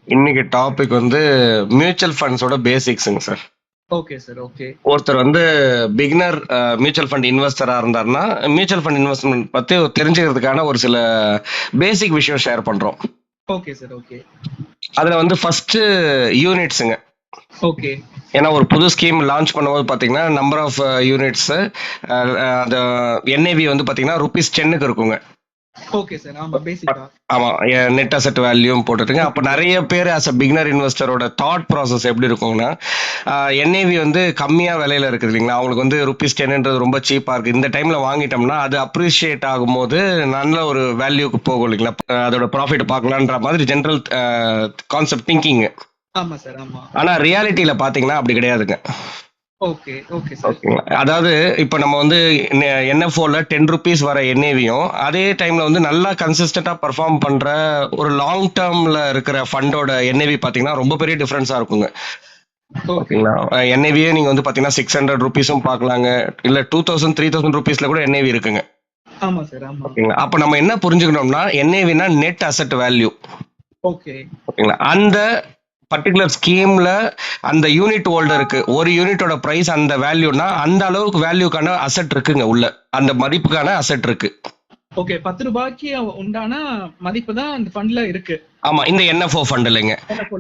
இன்னைக்கு டாபிக் வந்து மியூச்சுவல் ஃபண்ட்ஸோட பேசிக்ஸுங்க சார். Okay sir. ஓகே. ஒருத்தர் வந்து பிகினர் மியூச்சுவல் ஃபண்ட் இன்வெஸ்டரா இருந்தாருன்னா, மியூச்சுவல் ஃபண்ட் இன்வெஸ்ட்மெண்ட் பத்தி தெரிஞ்சுக்கிறதுக்கான ஒரு சில பேசிக் விஷயம் ஷேர் பண்றோம். Okay sir. ஓகே. அதுல வந்து ஃபர்ஸ்ட் யூனிட்ஸுங்க. ஓகே. ஏன்னா ஒரு புது ஸ்கீம் லான்ச் பண்ணும்போது பார்த்தீங்கன்னா நம்பர் ஆஃப் யூனிட்ஸ் அந்த என்ஏவி வந்து பார்த்தீங்கன்னா ₹10க்கு இருக்குங்க. Okay sir. ஆமா, பேசிக்கா. ஆமா, நெட் அசெட் வேல்யூ போட்டுட்டுங்க. அப்ப நிறைய பேர் ஆஸ் அ பிகினர் இன்வெஸ்டரோட தாட் ப்ராசஸ் எப்படி இருக்கும்னா, என்ஏவி வந்து கம்மியா விலையில இருக்குது இல்லைங்களா, அவங்களுக்கு வந்து ₹10ன்றது ரொம்ப சீப்பா இருக்கு, இந்த டைம்ல வாங்கிட்டோம்னா அது அப்ரிஷியேட் ஆகும்போது நல்ல ஒரு வேல்யூக்கு போகும் இல்லைங்களா, அதோட ப்ராஃபிட் பார்க்கலான்ற மாதிரி ஜென்ரல் கான்செப்ட் திங்கிங். ஆமா சார். ஆமா. ஆனா ரியாலிட்டியில பாத்தீங்கன்னா அப்படி கிடையாதுங்க. ஓகே. Okay sir. ஓகேங்களா, அதாவது இப்ப நம்ம வந்து என்எஃப்ஓல ₹10 வர என்ஏவியும் அதே டைம்ல வந்து நல்லா கன்சிஸ்டன்டா பெர்ஃபார்ம் பண்ற ஒரு லாங் டேர்ம்ல இருக்கிற ஃபண்டோட என்ஏவி பாத்தீங்கன்னா ரொம்ப பெரிய டிஃபரன்ஸா இருக்குங்க. ஓகேங்களா, என்ஏவியே நீங்க வந்து பாத்தீங்கன்னா ₹600 பார்க்கலாங்க, இல்ல ₹2000-3000 கூட என்ஏவி இருக்குங்க. ஆமா சார். ஆமா. ஓகேங்களா, அப்ப நம்ம என்ன புரிஞ்சுக்கணும்னா, என்ஏவினா நெட் அசெட் வேல்யூ. ஓகே. ஓகேங்களா, அந்த பர்டிகுலர் ஸ்கீம்ல அந்த யூனிட் ஹோல்டருக்கு ஒரு யூனிட்டோட பிரைஸ் அந்த வேல்யூனா அந்த அளவுக்கு வேல்யூக்கான அசெட் இருக்குங்க உள்ள, அந்த மதிப்புக்கான அசெட் இருக்கு. ஓகே. ₹10 உண்டான மதிப்பு தான் அந்த ஃபண்ட்ல இருக்கு. ஆமா, இந்த என்எஃப்ஓ ஃபண்ட் இல்லைங்க.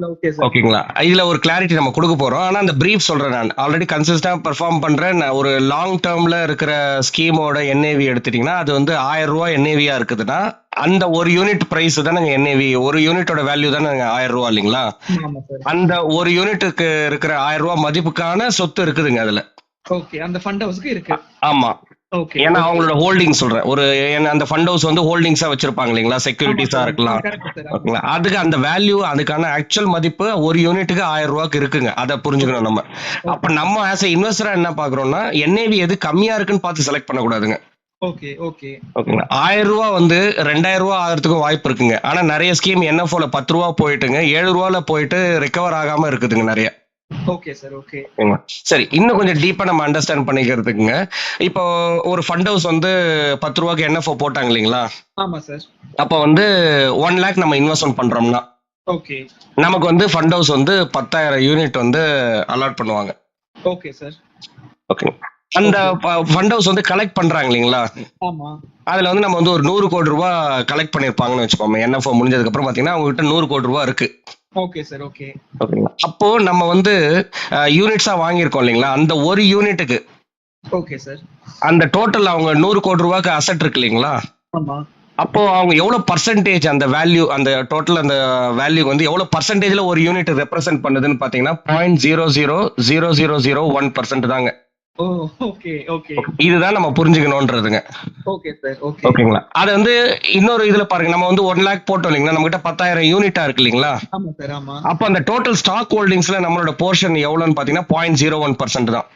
Okay sir. ஓகேங்களா, இதுல ஒரு கிளாரிட்டி நம்ம கொடுக்க போறோம். ஆனா அந்த பிரீஃப் சொல்றேன், நான் ஆல்ரெடி கன்சிஸ்டன்டா பெர்ஃபார்ம் பண்றேன் ஒரு லாங் டேர்ம்ல இருக்கிற ஸ்கீமோட என்ஏவி எடுத்துட்டீங்கன்னா அது வந்து ₹1000 என்ஏவியா இருக்குதுன்னா அந்த ஒரு யூனிட் பிரைஸ் தானே என்ஏவி, ஒரு யூனிட்டோட வேல்யூ தானே ₹1000 இல்லைங்களா. அந்த ஒரு யூனிட்டுக்கு இருக்கிற ₹1000 மதிப்புக்கான சொத்து இருக்குதுங்க அதுல. ஓகே, அந்த ஃபண்ட் ஹவுஸ்க்கு இருக்கு. ஆமா, ஏன்னா அவங்களோட ஹோல்டிங் சொல்றேன், ஒரு அந்த ஃபண்ட் ஹவுஸ் வந்து ஹோல்டிங்ஸா வச்சிருப்பாங்க இல்லைங்களா, செக்யூரிட்டிஸா இருக்கலாம். ஓகேங்களா, அதுக்கு அந்த வேல்யூ, அதுக்கான ஆக்சுவல் மதிப்பு ஒரு யூனிட்டுக்கு ₹1000 இருக்குங்க. அதை புரிஞ்சுக்கணும் நம்ம. அப்ப நம்ம ஆஸ் எ இன்வெஸ்டரா என்ன பாக்குறோம்னா, என்ஏவி எது கம்மியா இருக்குன்னு பார்த்து செலக்ட் பண்ணக்கூடாதுங்க. ஓகே. ஓகே. ஓகேங்களா, ₹1000 வந்து ₹2000 ஆகிறதுக்கும் வாய்ப்பு இருக்குங்க. ஆனா நிறைய ஸ்கீம் என்எஃப்ஓல ₹10 போயிட்டுங்க ₹7 போயிட்டு ரெக்கவர் ஆகாம இருக்குதுங்க நிறைய. Okay sir. ஓகே. சரி, இன்னும் கொஞ்சம் டீப்பா நம்ம அண்டர்ஸ்டாண்ட் பண்ணிக்கிறதுக்குங்க, இப்போ ஒரு ஃபண்ட் ஹவுஸ் வந்து ₹10க்கு என்எஃப்ஓ போட்டாங்க இல்லைங்களா. ஆமா சார். அப்ப வந்து 1 lakh நம்ம இன்வெஸ்ட்மெண்ட் பண்றோம்னா ஓகே, நமக்கு வந்து ஃபண்ட் ஹவுஸ் வந்து 10,000 யூனிட் வந்து அலாட் பண்ணுவாங்க. Okay sir. ஓகே, அந்த ஃபண்ட் ஹவுஸ் வந்து கலெக்ட் பண்றாங்க இல்லைங்களா. ஆமா. அதுல வந்து நம்ம வந்து ஒரு ₹100 கலெக்ட் பண்ணிருப்பாங்கன்னு வச்சுக்கோமே. என்எஃப்ஓ முடிஞ்சதுக்கு அப்புறம் பாத்தீங்கன்னா அவங்க கிட்ட ₹100 இருக்கு. Okay sir. ஓகே. ஓகேங்களா, அப்போ நம்ம வந்து யூனிட்ஸா வாங்கியிருக்கோம் இல்லைங்களா, அந்த ஒரு யூனிட்டுக்கு ஓகே சார். அந்த டோட்டல் அவங்க ₹100 அசெட் இருக்கு இல்லைங்களா. ஆமா. அப்போ அவங்க எவ்வளவு பர்சன்டேஜ் அந்த வேல்யூ, அந்த டோட்டல் அந்த வேல்யூ வந்து எவ்வளவு பர்சன்டேஜ்ல ஒரு யூனிட் ரெப்ரசென்ட் பண்ணுதுன்னு பாத்தீங்கன்னா 0.00001% தாங்க. ஓ, ஓகே. ஓகே. இதுதான் நம்ம புரிஞ்சுக்கணும்ன்றதுங்க. Okay sir. ஓகே. ஓகேங்களா, அது வந்து இன்னொரு இதுல பாருங்க, நம்ம வந்து 1 lakh போட்டோம் இல்லைங்களா, நம்ம கிட்ட 10,000 யூனிட்டா இருக்கு இல்லைங்களா. ஆமா சார். ஆமா. அப்ப அந்த டோட்டல் ஸ்டாக் ஹோல்டிங்ஸ்ல நம்மளோட போர்ஷன் எவ்வளவுன்னு பாத்தீங்கன்னா 0.01% தான்.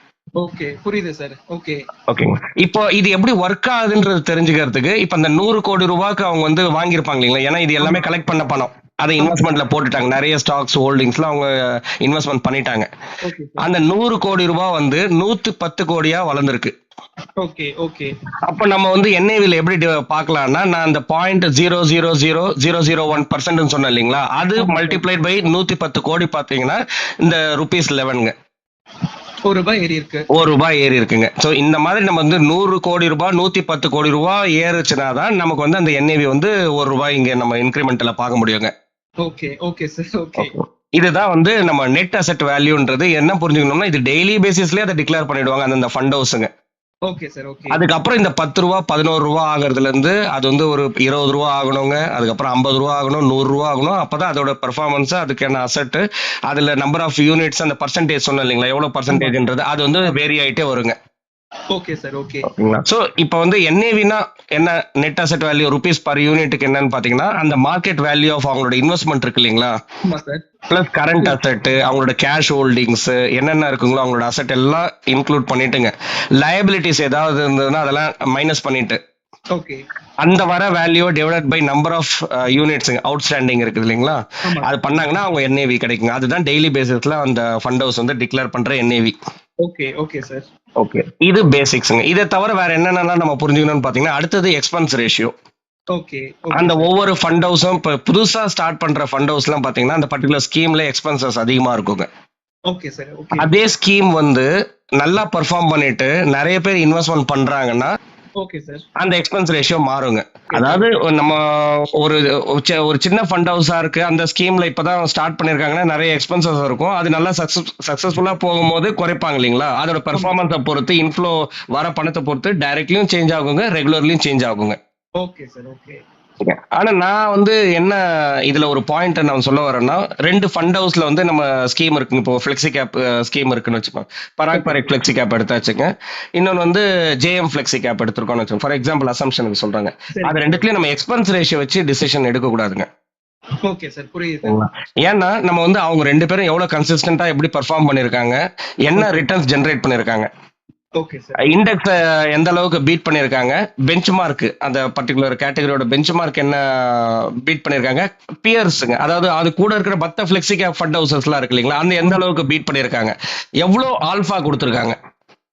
ஓகே, புரியுது சார். ஓகே. ஓகேங்க, இப்போ இது எப்படி ஒர்க் ஆகுதுன்றது தெரிஞ்சுக்கிறதுக்கு, இப்ப அந்த ₹100 கோடி அவங்க வந்து வாங்கியிருப்பாங்க இல்லைங்களா, ஏன்னா இது எல்லாமே கலெக்ட் பண்ண பணம், அதை இன்வெஸ்ட்மெண்ட்ல போட்டுட்டாங்க, நிறைய ஸ்டாக்ஸ் ஹோல்டிங்ஸ்ல அவங்க இன்வெஸ்ட்மெண்ட் பண்ணிட்டாங்க. அந்த ₹100 கோடி வந்து 110 கோடியா வளர்ந்துருக்கு. ஓகே. ஓகே. அப்ப நம்ம வந்து என்ஏவில எப்படி பார்க்கலாம்னா, நான் அந்த 0.00001% சொன்னேன் இல்லைங்களா, அது மல்டிப்ளைட் பை 110 கோடி பாத்தீங்கன்னா இந்த ₹11ங்க. ₹1 ஏறி இருக்கு. ₹1 ஏறி இருக்குங்க. சோ இந்த மாதிரி நம்ம வந்து ₹100 கோடி 110 கோடி ஏறுச்சுன்னா தான் நமக்கு வந்து அந்த என்ஏவி வந்து ₹1 இங்க நம்ம இன்கிரிமெண்ட்ல பார்க்க முடியுங்க. ஓகே. Okay sir. ஓகே. இதுதான் வந்து நம்ம நெட் அசெட் வேல்யூன்றது. என்ன புரிஞ்சுக்கணும்னா, இது டெய்லி பேசிஸ்லயே அதை டிக்ளேர் பண்ணிடுவாங்க அந்த ஃபண்ட் ஹவுஸுங்க. Okay sir. ஓகே. அதுக்கப்புறம் இந்த ₹10 ₹11 ஆகிறதுல இருந்து அது வந்து ஒரு ₹20 ஆகணுங்க, அதுக்கப்புறம் ₹50 ஆகணும், ₹100 ஆகணும். அப்பதான் அதோட பெர்ஃபார்மன்ஸ், அதுக்கான அசெட், அதுல நம்பர் ஆஃப் யூனிட்ஸ், அந்த பர்சன்டேஜ் சொன்னேன் இல்லைங்களா, எவ்வளவு பர்சன்டேஜ்ன்றது அது வந்து வேரி ஆயிட்டே வருங்க. Okay sir. ஓகே. சோ இப்போ வந்து என்ஏவினா என்ன, net asset value rupees per யூனிட்டுக்கு என்னன்னு பாத்தீங்கன்னா, அந்த மார்க்கெட் வேல்யூ ஆஃப் அவங்களோட இன்வெஸ்ட்மெண்ட் இருக்கு இல்லைங்களா, பிளஸ் கரண்ட் அசெட், அவங்களோட கேஷ் ஹோல்டிங்ஸ் என்னென்ன இருக்குங்களோ அவங்களோட அசெட் எல்லாம் இன்க்ளூட் பண்ணிட்டுங்க, லயபிலிட்டிஸ் ஏதாவது இருந்ததுன்னா அதெல்லாம் மைனஸ் பண்ணிட்டு, ஓகே, அந்த வர value divided by number of units outstanding இருக்குது இல்லைங்களா, அது பண்ணாங்கன்னா அவங்க என்ஏவி கிடைக்குங்க. அதுதான் டெய்லி பேசிஸ்ல அந்த ஃபண்ட் ஹவுஸ் வந்து டிக்ளேர் பண்ற NAV. Okay. Okay sir. Okay, இது பேசிக்ஸ்ங்க. இதை தவிர வேற என்னென்னலாம் நம்ம புரிஞ்சுக்கணும்னு பாத்தீங்கன்னா, அடுத்தது எக்ஸ்பென்ஸ் ரேஷியோ. ஓகே, ஓகே அந்த சார். ஒவ்வொரு ஃபண்ட் ஹவுஸும் இப்ப புதுசா ஸ்டார்ட் பண்ற ஃபண்ட் ஹவுஸ்லாம் பாத்தீங்கன்னா, அந்த பர்ட்டிகுலர் ஸ்கீம்ல எக்ஸ்பென்சஸ் அதிகமா இருக்குங்க. Okay sir. ஓகே. அதே ஸ்கீம் வந்து நல்லா பெர்ஃபார்ம் பண்ணிட்டு நெறைய பேர் இன்வெஸ்ட்மென்ட் பண்றாங்கன்னா, ஓகே சார். அந்த எக்ஸ்பென்ஸ் ரேஷியோ மாறுங்க. ஓகே அதாவது சார். நம்ம ஒரு ஒரு சின்ன ஃபண்ட் ஹவுஸா இருக்கு. அந்த ஸ்கீம்ல இப்பதான் ஸ்டார்ட் பண்ணிருக்காங்கன்னா, நெறைய எக்ஸ்பென்சஸ் இருக்கும். அது நல்லா சக்சஸ்ஃபுல்லா போகும்போது குறைப்பாங்க இல்லீங்களா? அதோட ஆமா. பெர்ஃபார்மன்ஸ பொறுத்து, இன்ஃப்ளோ வர பணத்த பொறுத்து டைரக்ட்லயும் சேஞ்ச் ஆகுங்க, ரெகுலர்லயும் சேஞ்ச் ஆகுங்க. Okay sir. ஓகே. ஆனா நான் வந்து என்ன இதுல ஒரு பாயிண்ட் நான் சொல்ல வரேன்னா, 2 ஃபண்ட் ஹவுஸ்ல வந்து நம்ம ஸ்கீம் இருக்குங்க. இப்போ ஃப்ளெக்ஸி கேப் ஸ்கீம் இருக்குன்னு வச்சுக்கோங்க. Parag okay. Parekh flexi cap எடுத்தாச்சுங்க. இன்னொன்னு வந்து ஜேஎம் ஃப்ளெக்ஸி கேப் எடுத்திருக்கோம்னு வச்சுக்கோங்க. ஃபார் எக்ஸாம்பிள் அசம்ப்ஷனுக்கு சொல்றாங்க. சரி. அது 2த்துலயும் நம்ம எக்ஸ்பென்ஸ் ரேஷியோ வச்சு டிசிஷன் எடுக்க கூடாதுங்க. Okay sir. புரியுது. சரிங்களா? ஏன்னா நம்ம வந்து அவங்க 2 பேரும் எவ்வளவு கன்சிஸ்டன்ட்டா எப்படி பெர்ஃபார்ம் பண்ணிருக்காங்க, என்ன ஓகே. ரிட்டர்ன்ஸ் ஜெனரேட் பண்ணிருக்காங்க, ஓகே சார். இண்டெக்ஸ எந்த அளவுக்கு பீட் பண்ணிருக்காங்க, பெஞ்ச் மார்க் அந்த பர்ட்டிகுலர் கேட்டகரியோட பெஞ்ச் மார்க் என்ன பீட் பண்ணிருக்காங்க, பியர்ஸ்ங்க அதாவது அது கூட இருக்கிற மத்த ஃப்ளெக்ஸி கேப் ஃபண்ட் ஹவுசஸ்லாம் இருக்கு இல்லைங்களா, அந்த எந்த அளவுக்கு பீட் பண்ணிருக்காங்க, எவ்வளவு ஆல்பா கொடுத்திருக்காங்க.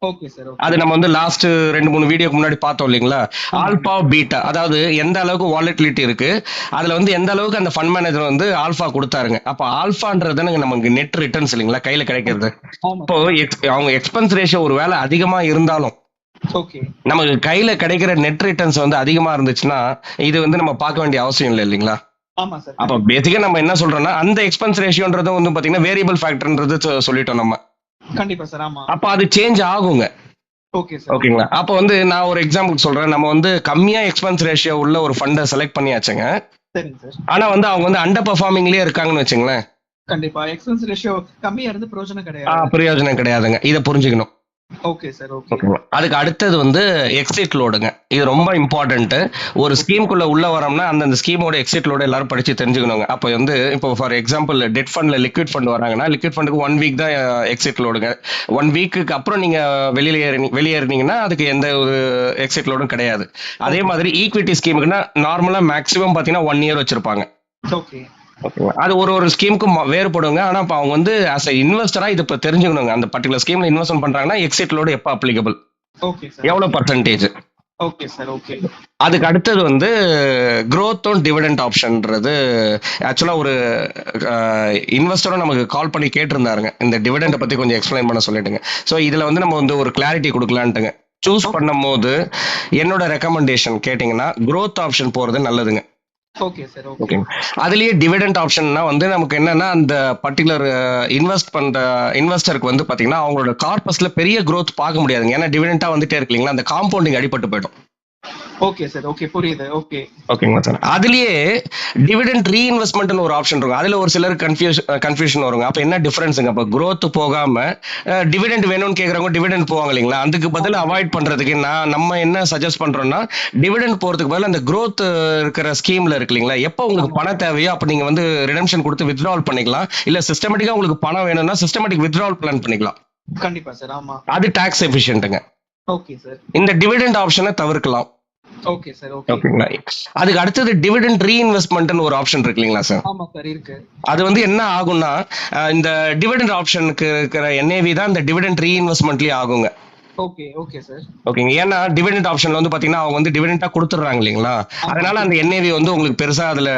Okay sir. ஓகே. அது நம்ம வந்து லாஸ்ட் 2-3 வீடியோக்கு முன்னாடி பார்த்தோம் இல்லைங்களா, ஆமா. ஆல்பா பீட்டா அதாவது எந்த அளவுக்கு வாலட்டிலிட்டி இருக்கு, அதுல வந்து எந்த அளவுக்கு அந்த ஃபண்ட் மேனேஜர் வந்து ஆல்பா கொடுத்தாருங்க. அப்ப ஆல்பான்றது நமக்கு நெட் ரிட்டர்ன்ஸ் இல்லைங்களா, கையில கிடைக்கிறது. ஆமா இப்போ சார். அவங்க எக்ஸ்பென்ஸ் ரேஷியோ ஒரு வேலை அதிகமா இருந்தாலும் ஓகே. நமக்கு கையில கிடைக்கிற நெட் ரிட்டர்ன்ஸ் வந்து அதிகமா இருந்துச்சுன்னா, இது வந்து நம்ம பார்க்க வேண்டிய அவசியம் இல்லை இல்லைங்களா? ஆமா சார். அப்ப பேசிக்கா நம்ம என்ன சொல்றோம்னா, அந்த எக்ஸ்பென்ஸ் ரேஷியோன்றது வந்து பாத்தீங்கன்னா வேரியபிள் ஃபேக்டர்ன்றது சொல்லிட்டோம் நம்ம. கண்டிப்பா சார். ஆமா. அப்ப அது சேஞ்ச் ஆகுங்க. Okay sir. ஓகேங்களா? அப்ப வந்து நான் ஒரு எக்ஸாம்பிள் சொல்றேன். நம்ம வந்து கம்மியா எக்ஸ்பென்ஸ் ரேஷியோ உள்ள ஒரு ஃபண்ட செலக்ட் பண்ணியாச்சுங்க. சரிங்க சார். ஆனா வந்து அவங்க வந்து அண்டர் பெர்ஃபார்மிங்லயே இருக்காங்கன்னு வச்சுங்களேன். கண்டிப்பா. எக்ஸ்பென்ஸ் ரேஷியோ கம்மியா இருந்து பிரயோஜனம் கிடையாது. பிரயோஜனம் கிடையாதுங்க. இத புரிஞ்சுக்கணும். Okay sir. ஓகே. ஓகேங்களா? அதுக்கு அடுத்தது வந்து எக்ஸிட் லோடுங்க. இது ரொம்ப இம்பார்ட்டன்ட். ஒரு ஸ்கீமுக்குள்ள உள்ள வரோம்னா அந்த ஸ்கீமோட எக்ஸிட் லோட எல்லாரும் படிச்சு தெரிஞ்சுக்கணுங்க. அப்ப வந்து இப்போ ஃபார் எக்ஸாம்பிள் டெட் ஃபண்ட்ல லிக்விட் ஃபண்ட் வராங்கன்னா, லிக்விட் ஃபண்டுக்கு 1 வீக் தான் எக்ஸிட் லோடுங்க. 1 வீக்குக்கு அப்புறம் நீங்க வெளியேறினீங்கன்னா அதுக்கு எந்த ஒரு எக்ஸிட் லோடும் கிடையாது. அதே மாதிரி ஈக்விட்டி ஸ்கீமுக்குன்னா நார்மலா மேக்ஸிமம் பாத்தீங்கன்னா 1 இயர் வச்சிருப்பாங்க. ஓகே. ஓகேங்களா? அது ஒரு ஸ்கீமுக்கும் வேறுபடுங்க. ஆனா இப்ப அவங்க வந்து ஆஸ் எ இன்வெஸ்டரா இது இப்ப தெரிஞ்சுக்கணுங்க. அந்த பர்ட்டிகுலர் ஸ்கீம்ல இன்வெஸ்ட்மென்ட் பண்றாங்கன்னா எக்ஸிட் லோடு எப்ப அப்ளிகபிள், ஓகே சார். எவ்வளவு பர்சன்டேஜ். Okay sir. ஓகே. அதுக்கு அடுத்தது வந்து growth டிவிடெண்ட் ஆப்ஷன்ன்றது ஆக்சுவலா ஒரு இன்வெஸ்டரும் நமக்கு கால் பண்ணி கேட்டிருந்தாருங்க. இந்த டிவிடெண்டை பத்தி கொஞ்சம் எக்ஸ்பிளைன் பண்ண சொல்லிட்டுங்க. ஸோ இதுல வந்து நம்ம வந்து ஒரு கிளாரிட்டி கொடுக்கலான்ட்டுங்க. சூஸ் பண்ணும்போது என்னோட ரெக்கமெண்டேஷன் கேட்டிங்கன்னா growth ஆப்ஷன் போறது நல்லதுங்க. Okay sir. ஓகே. ஓகே. அதுலயே டிவிடெண்ட் ஆப்ஷன்னா வந்து நமக்கு என்னன்னா அந்த பர்ட்டிகுலர் இன்வெஸ்ட் பண்ற இன்வெஸ்டருக்கு வந்து பாத்தீங்கன்னா அவங்களோட கார்பஸ்ல பெரிய growth பார்க்க முடியாதுங்க. ஏன்னா டிவிடெண்டா வந்துட்டே இருக்கு இல்லைங்களா, அந்த காம்பவுண்டிங் அடிபட்டு போயிடும். Okay sir. ஓகே. புரியுது. ஓகே. ஓகேங்களா சார்? அதுலயே டிவிடெண்ட் ரீஇன்வெஸ்ட்மெண்ட்னு ஒரு ஆப்ஷன் இருக்கும். அதுல ஒரு சிலர் கன்ஃபியூஷன் வருங்க. அப்ப என்ன டிஃபரன்ஸுங்க? அப்ப growth போகாம டிவிடெண்ட் வேணும்னு கேக்குறவங்க டிவிடெண்ட் போவாங்க இல்லைங்களா, அதுக்கு பதில் அவாய்ட் பண்றதுக்கு நம்ம என்ன சஜஸ்ட் பண்றோம்னா, டிவிடெண்ட் போறதுக்கு பதில் அந்த growth இருக்கிற ஸ்கீம்ல இருக்கு இல்லைங்களா, எப்போ உங்களுக்கு பணம் தேவையோ அப்ப நீங்க வந்து ரிடம்ஷன் கொடுத்து வித்ட்ராவல் பண்ணிக்கலாம். இல்ல சிஸ்டமேட்டிக்கா உங்களுக்கு பணம் வேணும்னா சிஸ்டமேட்டிக் வித்ட்ராவல் பிளான் பண்ணிக்கலாம். கண்டிப்பா சார். ஆமா. அது டாக்ஸ் எஃபிஷியன்ட்டுங்க. Okay sir. இந்த டிவிடெண்ட் ஆப்ஷனை தவிர்க்கலாம். Okay sir. ஓகே. ஓகேங்களா? அதுக்கு அடுத்தது டிவிடெண்ட் ரீஇன்வெஸ்ட்மெண்ட்னு ஒரு ஆப்ஷன் இருக்கு இல்லைங்களா சார்? ஆமா சார். இருக்கு. அது வந்து என்ன ஆகும்னா, இந்த டிவிடெண்ட் ஆப்ஷனுக்கு இருக்கிற NAV தான் இந்த டிவிடெண்ட் ரீஇன்வெஸ்ட்மெண்ட்லயே ஆகுங்க. ஓகே. Okay sir. ஓகேங்க. ஏன்னா டிவிடெண்ட் ஆப்ஷன்ல வந்து பாத்தீங்கன்னா அவங்க வந்து டிவிடெண்டா கொடுத்துறாங்க இல்லைங்களா, அதனால அந்த NAV வந்து உங்களுக்கு பெருசா அதுல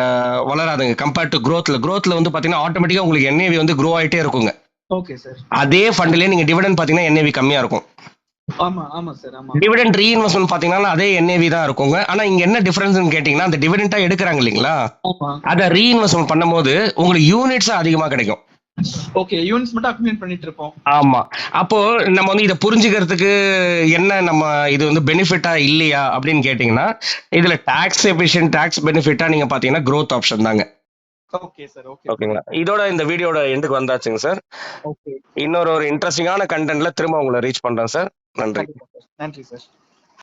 வளராதுங்க. கம்பேர்ட் டு growthல வந்து பாத்தீங்கன்னா ஆட்டோமேட்டிக்கா உங்களுக்கு NAV வந்து grow ஆயிட்டே இருக்குங்க. Okay sir. அதே ஃபண்ட்லயே நீங்க டிவிடெண்ட் பாத்தீங்கன்னா NAV கம்மியா இருக்கும். ஆமா. ஆமா சார். ஆமா. டிவிடெண்ட் ரீஇன்வெஸ்ட்மெண்ட் பாத்தீங்கன்னா அதே NAV தான் இருக்குங்க. ஆனா இங்க என்ன டிஃபரன்ஸ்னு கேட்டீங்கன்னா, அந்த டிவிடெண்டா எடுக்கிறாங்க இல்லைங்களா, ஆமா. அத ரீஇன்வெஸ்ட்மெண்ட் பண்ணும்போது உங்களுக்கு யூனிட்ஸ் அதிகமா கிடைக்கும். ஓகே. யூனிட்ஸ் மட்டும் அக்யூமுலேட் பண்ணிட்டு இருப்போம். ஆமா. அப்போ நம்ம வந்து இத புரிஞ்சுக்கிறதுக்கு என்ன நம்ம இது வந்து பெனிஃபிட்டா இல்லையா அப்படின்னு கேட்டீங்கன்னா, இதுல டாக்ஸ் எஃபிஷியன்ட் டாக்ஸ் பெனிஃபிட்டா நீங்க பாத்தீங்கன்னா growth ஆப்ஷன் தாங்க. Okay sir. ஓகே. ஓகேங்களா? இதோட இந்த வீடியோட எண்டுக்கு வந்தாச்சுங்க சார். ஓகே. இன்னொரு இன்ட்ரெஸ்டிங்கான கண்டென்ட்ல திரும்ப உங்களை ரீச் பண்றேன் சார். நன்றி. கண்டிப்பா சார். நன்றி சார்.